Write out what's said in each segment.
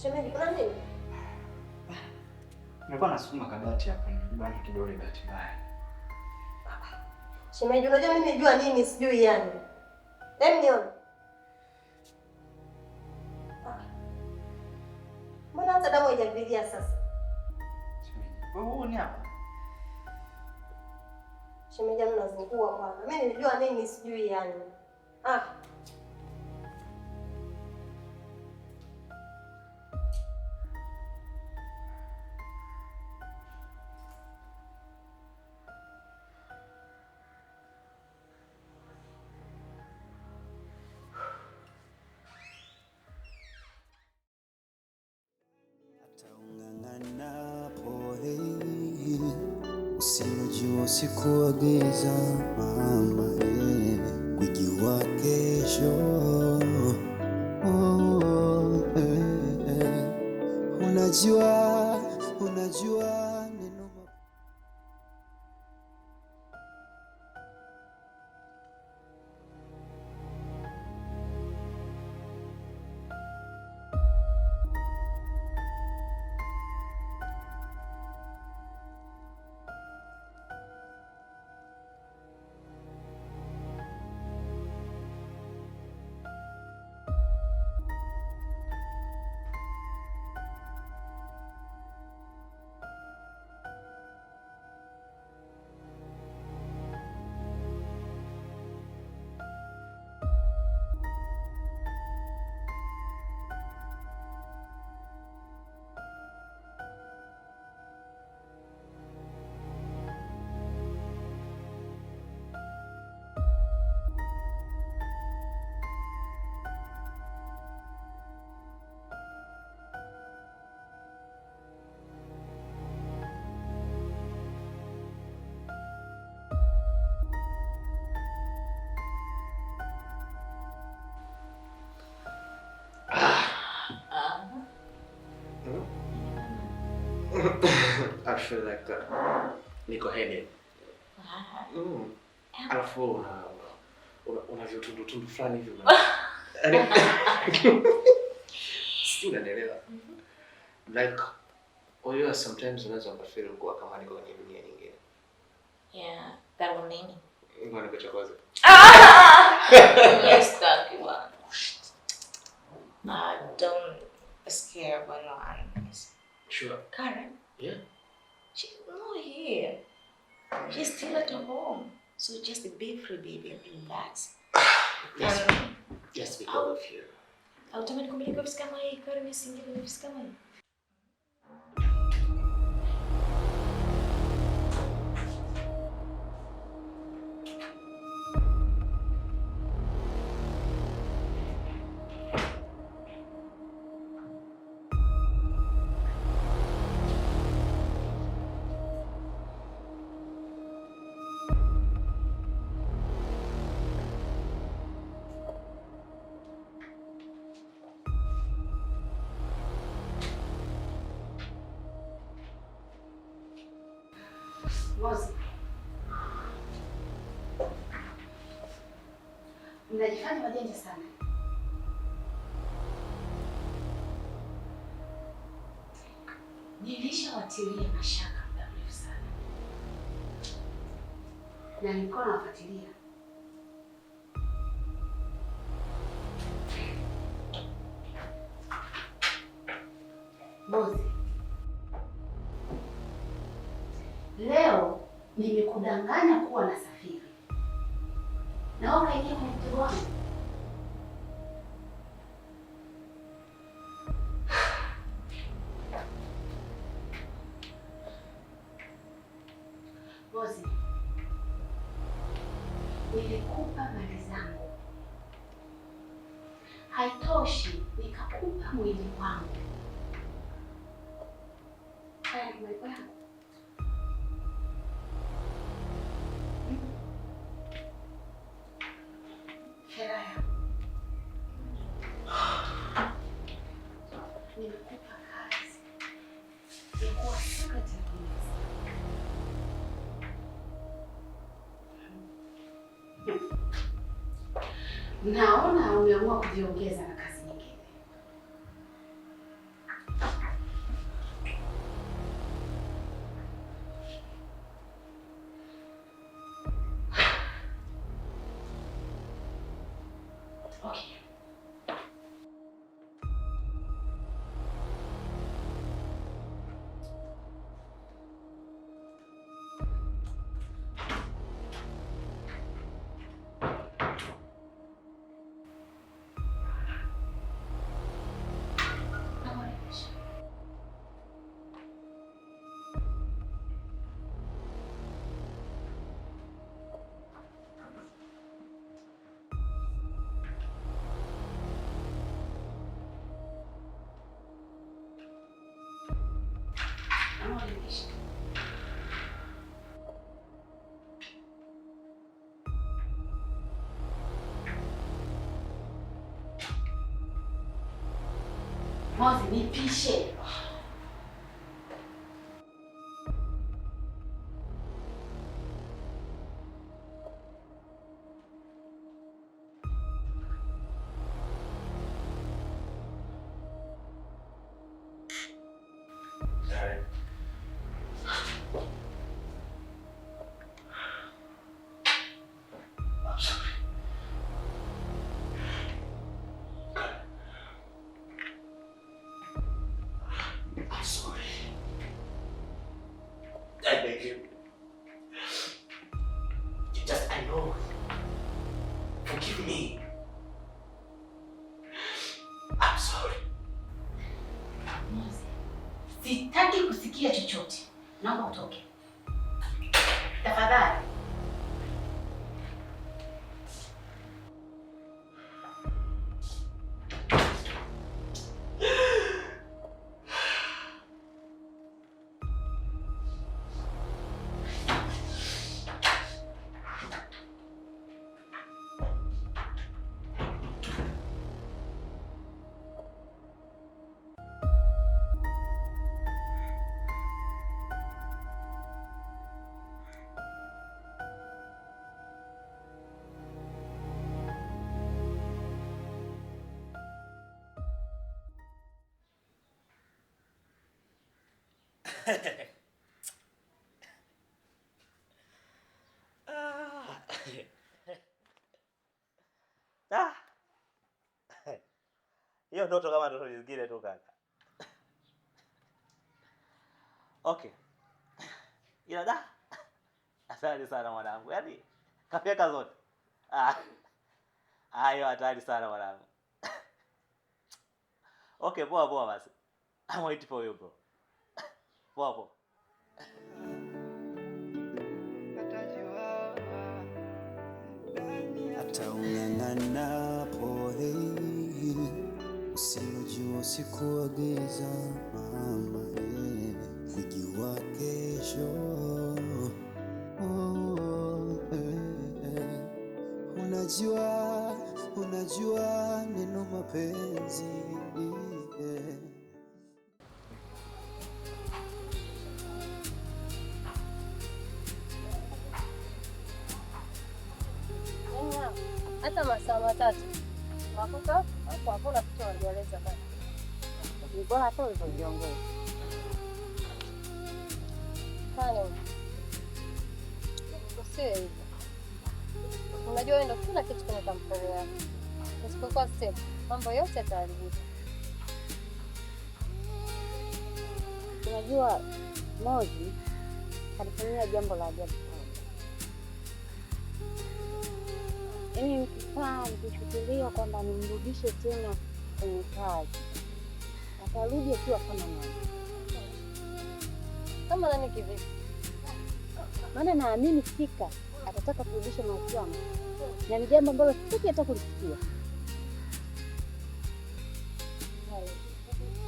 Shemeji, kuna nini? Nilikuwa nasukuma kabati hapa, nilibana kidole bahati mbaya. Shemeji, unajua mimi najua nini sijui yani. Hebu nione. Mbona hata damu haijapigia sasa? Shemeji, wewe ni hapa? Shemeji, mnazungua bwana. Mimi nilijua nini sijui yani. Sikuagiza mama, kujua kesho. Unajua neno. I feel like niko headed. Alafu una vitundu fulani hivi. Sijui unanielewa. Like oyo sometimes unaweza ukafeel kuwa kama niko kwenye dunia nyingine. Yeah, that one nini? Ngoja nikuchokoze. Yes, that one. Don't scare about no animals. Sure. Karen? Yeah? She's not here. She's still at home. So just be free, baby, and relax. Yes, just because of you. Autamani kumiliki ofisi kama hii, Karen isingie kwenye ofisi kama hii. Mozi. Mnajifanya wajanja sana. Nilishawatilia mashaka muda mrefu sana. Na nilikuwa nawafuatilia. Mozi. Leo nimekudanganya kuwa nasafiri. Na wewe kaingia kwenye mtego wangu. Mozi. Nilikupa mali zangu. Haitoshi, nikakupa mwili wangu. Haya ni mwili wangu. Nimekupa kazi ya kuwa secretary. Naona umeamua kujiongeza na kazi nyingine. Unaridhisha. Mozi, nipishe. Sitaki kusikia chochote. Naomba utoke. Tafadhali. Hiyo ndoto kama ndoto nyingine tu kaka. Okay. Ila asante sana mwanangu. Yaani kafeka zote. Hiyo hatari sana mwanangu. Okay, poa basi. I'm waiting for you bro. Poa. Hata ung'ang'ana pole, usilojua usiku wa giza mama, kujua kesho. Unajua neno mapenzi. Hata masaa matatu wakuta hapo hakuna kitu wanaeleza bana. Ni bora hata ulivyoongea. Halo. Usiwe hivyo. Unajua wewe ndio kila kitu kwenye kampuni yako. Usipokuwa step, mambo yote yataharibika. Unajua Mozi alifanyia jambo la ajabu sana. Yaani nikikaa nikishuhudia kwamba nimrudishe tena kwenye kazi, atarudi akiwa kama mama. Kama nani kivipi? Maana naamini fika atataka kurudisha mahusiano, na ni jambo ambalo sitaki hata kulisikia.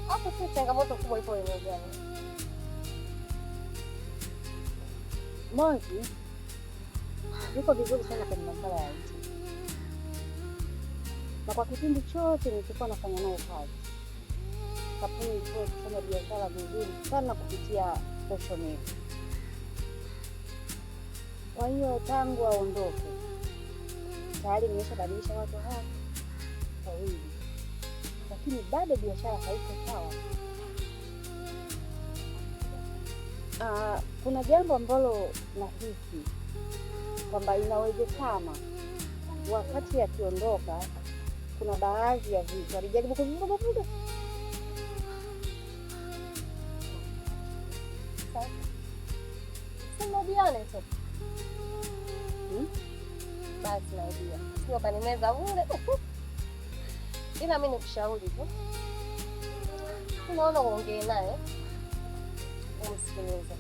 Hapo tu changamoto kubwa ipo eneo gani? Mozi yuko vizuri sana kwenye masuala ya IT. Na kwa kipindi chote nilichokuwa nafanya naye kazi, kampuni ilikuwa ikifanya biashara vizuri sana kupitia social media. Kwa hiyo tangu aondoke tayari nimeshabadilisha watu hawa wawili, lakini bado biashara haiko sawa. Kuna jambo ambalo nahisi kwamba inawezekana wakati akiondoka kuna baadhi ya vitu alijaribu kuvivuga. Sema biane tu. Basi naidia. Sio kanimeza ule. Ila mimi nikushauri tu. Unaona uongee naye. Umsikilize.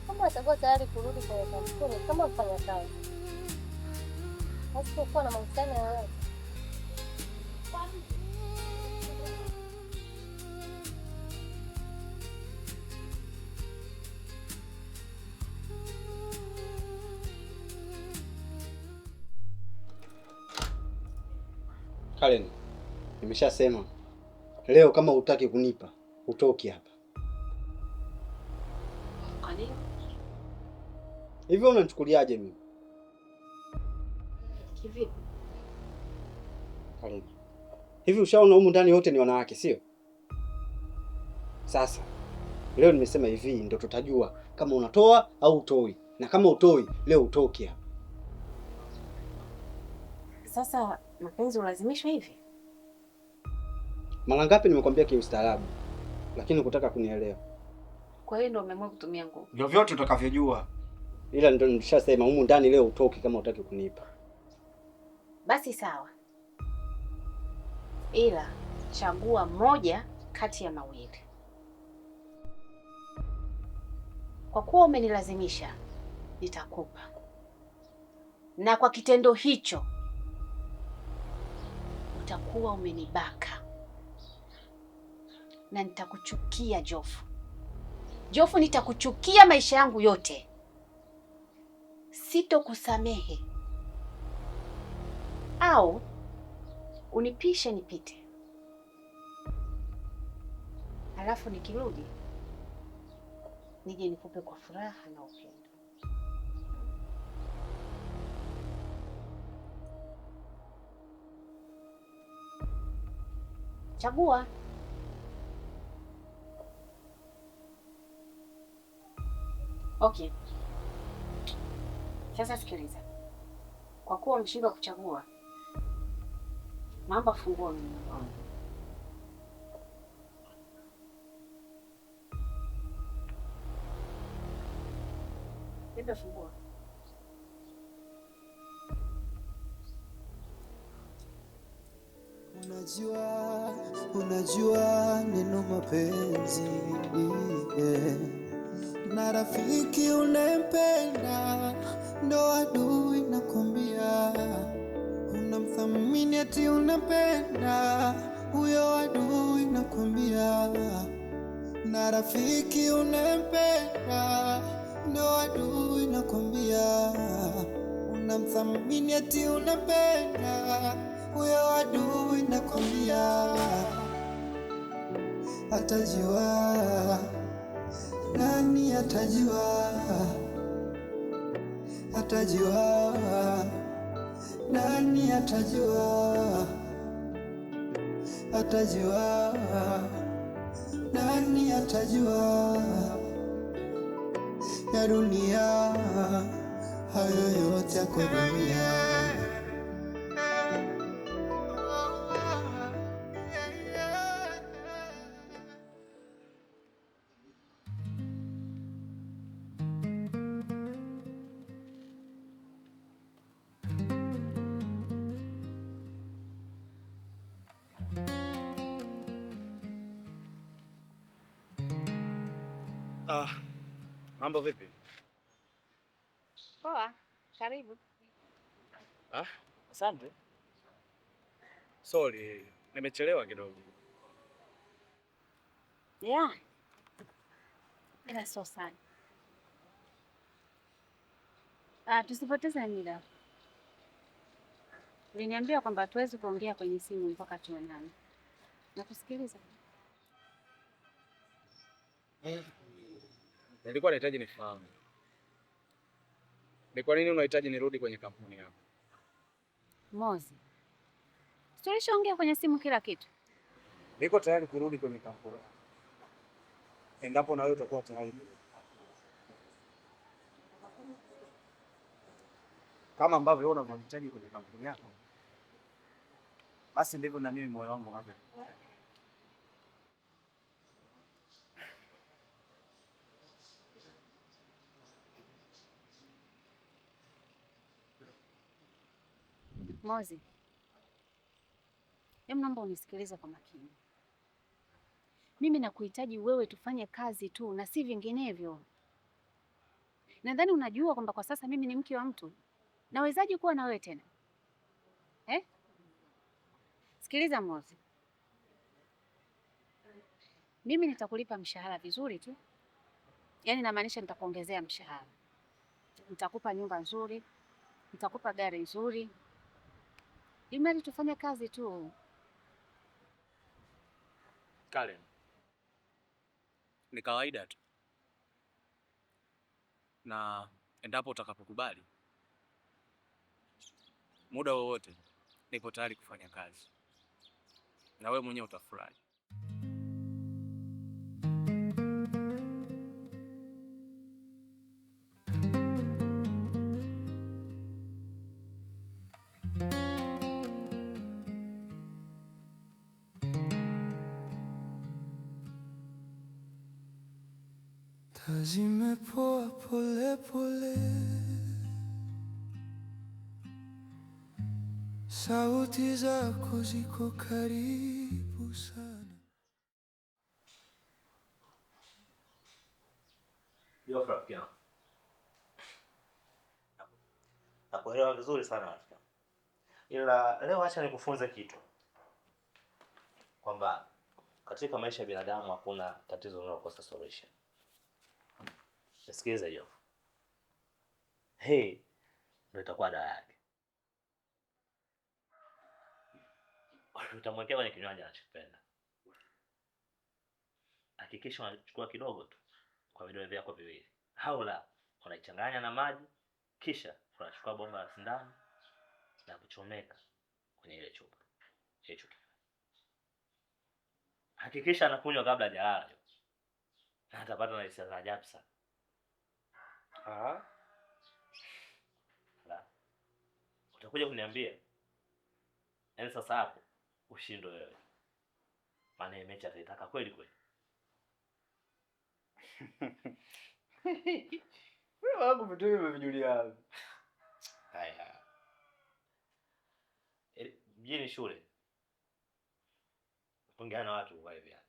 Kama atakuwa tayari kurudi kwenye kampuni kama mfanya kazi. Hasipokuwa na mahusiano yoyote. Karen, nimeshasema leo kama hutaki kunipa, utoki hapa. Kwa nini? Hivyo unanichukuliaje mimi? Kivipi? Karen, hivi ushaona humu ndani wote ni wanawake, sio? Sasa leo nimesema hivi ndio tutajua kama unatoa au utoi, na kama utoi leo utoki hapa. Sasa mapenzi ulazimishwa hivi? Mara ngapi nimekwambia kiustaarabu, lakini hukutaka kunielewa. Kwa hiyo ndio umeamua kutumia nguvu. Ndio vyote utakavyojua. Ila ndio nishasema humu ndani leo utoki kama hutaki kunipa. Basi sawa. Ila chagua moja kati ya mawili. Kwa kuwa umenilazimisha, nitakupa. Na kwa kitendo hicho utakuwa umenibaka. Na nitakuchukia Jofu. Jofu, nitakuchukia maisha yangu yote. Sitokusamehe. Au unipishe nipite. Alafu nikirudi nije nikupe kwa furaha na upendo. Chagua. Okay. Sasa sikiliza. Kwa kuwa umeshindwa kuchagua, naomba funguo mimi. Nipe funguo. Unajua neno mapenzi, na rafiki unempenda ndo adui nakwambia. Unamthamini eti unapenda, huyo adui nakwambia. Na rafiki unempenda ndo adui nakwambia. Unamthamini eti unapenda, huyo adui nakwambia. Atajua nani, atajua, atajua nani, atajua, atajua nani, atajua ya dunia, hayo yote yako dunia. Mambo vipi? Poa, karibu. Asante. Sorry, nimechelewa kidogo. Yeah. Ila so sana. Tusipoteze muda. Uliniambia kwamba hatuwezi kuongea kwenye simu mpaka tuonane. Nakusikiliza. Nilikuwa nahitaji nifahamu. Ni kwa nini unahitaji nirudi kwenye kampuni yako? Mozi. Tulishaongea kwenye simu kila kitu. Niko tayari kurudi kwenye kampuni. Endapo na wewe utakuwa tayari. Kama ambavyo wewe unahitaji kwenye kampuni yako, basi ndivyo na mimi moyo wangu hapa. Mozi. Naomba unisikilize kwa makini. Mimi nakuhitaji wewe tufanye kazi tu na si vinginevyo. Nadhani unajua kwamba kwa sasa mimi ni mke wa mtu. Nawezaje kuwa na wewe tena? Sikiliza Mozi. Mimi nitakulipa mshahara vizuri tu. Yaani namaanisha nitakuongezea mshahara. Nitakupa nyumba nzuri, nitakupa gari nzuri. Imani tufanye kazi tu. Karen, ni kawaida tu, na endapo utakapokubali, muda wowote nipo tayari kufanya kazi, na wewe mwenyewe utafurahi. Taa zimepoa pole pole, sauti zako ziko karibu sana. Yo rafiki yangu. Nakuelewa vizuri sana rafiki yangu. Ila leo acha nikufunze kitu. Kwamba katika maisha ya binadamu hakuna tatizo linalokosa solution. Sikiliza hiyo. Hey, ndio itakuwa dawa yake. Utamwekea kwenye kinywaji anachopenda. Hakikisha unachukua kidogo tu kwa vidole vyako viwili. Haula, unaichanganya na maji, kisha unachukua bomba la sindano na kuchomeka kwenye ile chupa. Hicho. Hakikisha anakunywa kabla hajalala. Na atapata na hisia za ajabu sana. La. Utakuja kuniambia. Yaani sasa hapo ushindwe wewe. Maana mechi ataitaka kweli kweli. Wewe wangu vitu hivi vimejulia wapi? Haya. Mjini shule. Ongea na watu wale viatu.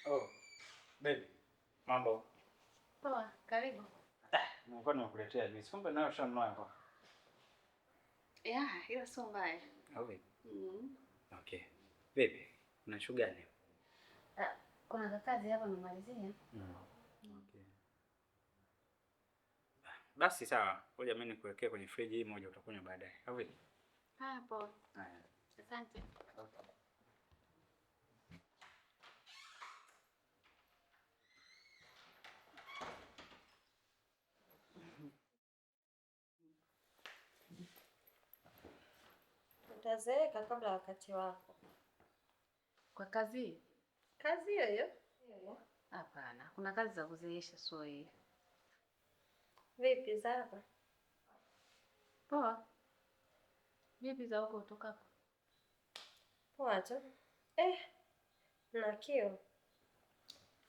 Oh, baby. Mambo. Poa, karibu. Nilikuwa nimekuletea juice. Kumbe nayo shanunua hapa. Yeah, hiyo sio mbaya. Okay. Okay. Baby, una shuga gani? Kuna kazi hapa nimalizia. Okay. Basi sawa. Ngoja mimi nikuwekee kwenye friji hii moja utakunywa baadaye. Au vipi? Haya, poa. Haya. Asante. Utazeeka kabla ya wakati wako. Kwa kazi? Kazi hiyo? Hapana, kuna kazi za kuzeesha sio hii. Vipi zako? Poa. Vipi za huko utokako? Poa tu. Na kio.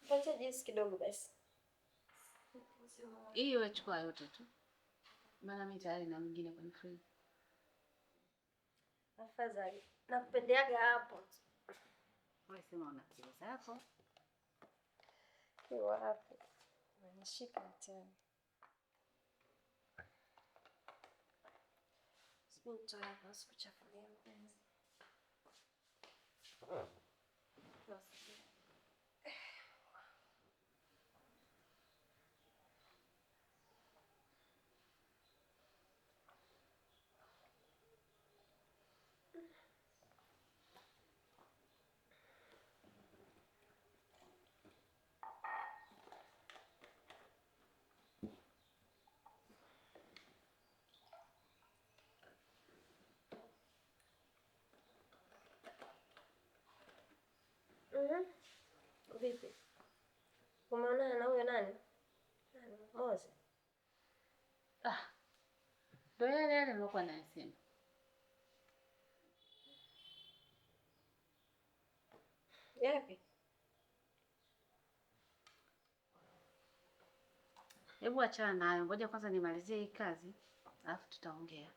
Pacha juice kidogo basi. Hiyo chukua yote tu. Maana mimi tayari na mwingine kwenye friji. Afadhali. Nakupendeaga hapo. Wewe sema una kilo zako. Kiwa hapo. Unashika tena. Mtu hapa asikuchafulie mpenzi. Vipi? Umeonana na huyo nani? Moze. Ndio yale nilikuwa nasema. Yapi? Hebu achana nayo, ngoja kwanza nimalizie hii kazi, alafu tutaongea.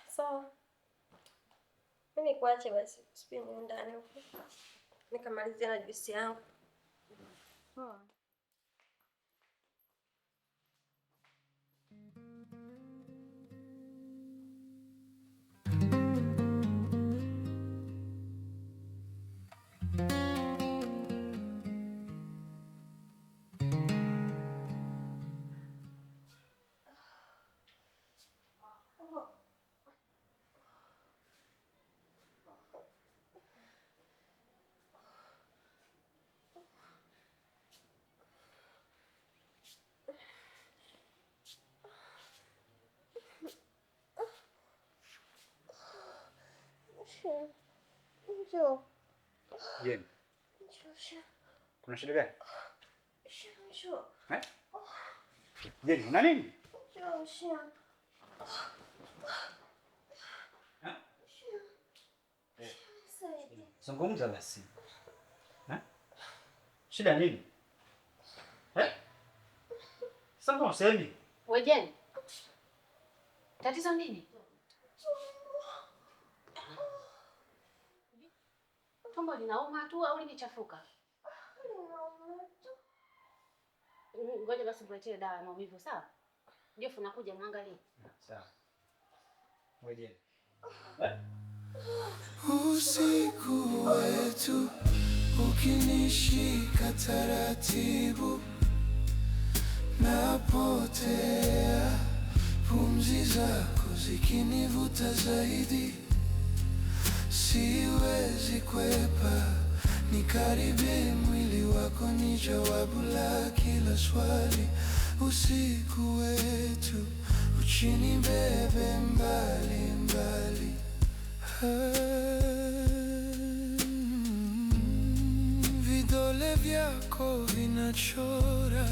Sawa. Mimi nikuache basi, usipende ndani huko. Nikamalizia na juisi yangu. Poa. Njoo. Jeni. Kuna shida gani? Njoo. Jeni, una nini? Njoo. Zungumza basi. Shida nini? Sasa usemi. Wewe Jeni. Tatizo nini? Tumbo linauma tu au limechafuka? Ngoja basi kuletea dawa ya maumivu, sawa? Ndio nakuja muangalie. Sawa. Wewe Jeni. Usiku wetu ukinishika taratibu, napotea, pumzi zako zikinivuta zaidi, siwezi kwepa, nikaribie mwili wako, ni jawabu la kila swali. Usiku wetu uchini bebe mbali mbali, vidole vyako vinachora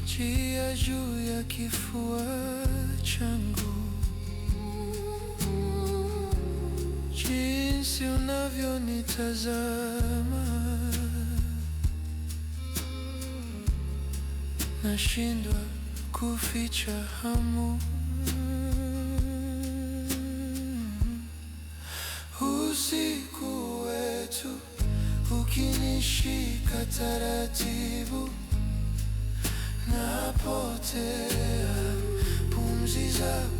njia juu ya kifua changu, jinsi unavyonitazama nashindwa kuficha hamu. Usiku wetu ukinishika taratibu, napotea, pumzi zako